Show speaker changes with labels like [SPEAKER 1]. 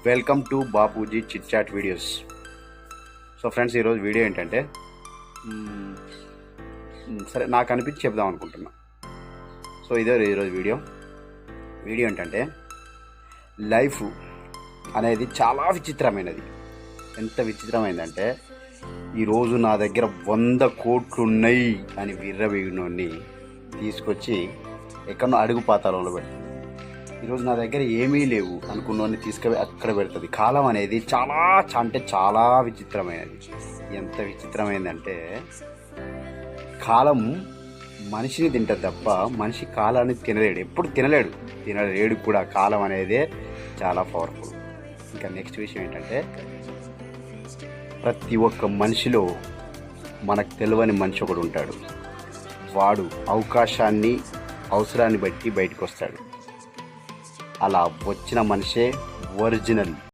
[SPEAKER 1] Welcome to Bapuji chit chat videos. So friends, ఈరోజు video ఏంటంటే సరే నాకు అనిపించి చెప్దాం అనుకుంటున్నా. సో ఇదే ఈరోజు వీడియో ఏంటంటే లైఫ్ అనేది చాలా విచిత్రమైనది. ఎంత విచిత్రమైందంటే ఈరోజు నా దగ్గర 100 కోట్లు ఉన్నాయి అని విర్రవీగినోడిని తీసుకొచ్చి ఎక్కడో అడుగు పాతాళంలో పెడుతుంది. ఈరోజు నా దగ్గర ఏమీ లేవు అనుకున్నోడిని తీసుకుపోయి అక్కడ పెడుతుంది. కాలం అనేది చాలా విచిత్రమైనది. ఎంత విచిత్రమైందంటే కాలం మనిషిని తింటుంది తప్ప మనిషి కాలాన్ని తినలేడు. ఎప్పుడు తినలేడు కూడా. కాలం అనేదే చాలా పవర్ఫుల్. ఇంకా నెక్స్ట్ విషయం ఏంటంటే ప్రతి ఒక్క మనిషిలో మనకు తెలియని మనిషి ఒకడు ఉంటాడు. వాడు అవసరాన్ని బట్టి బయటకు వస్తాడు. అలా వచ్చిన మనిషే ఒరిజినల్.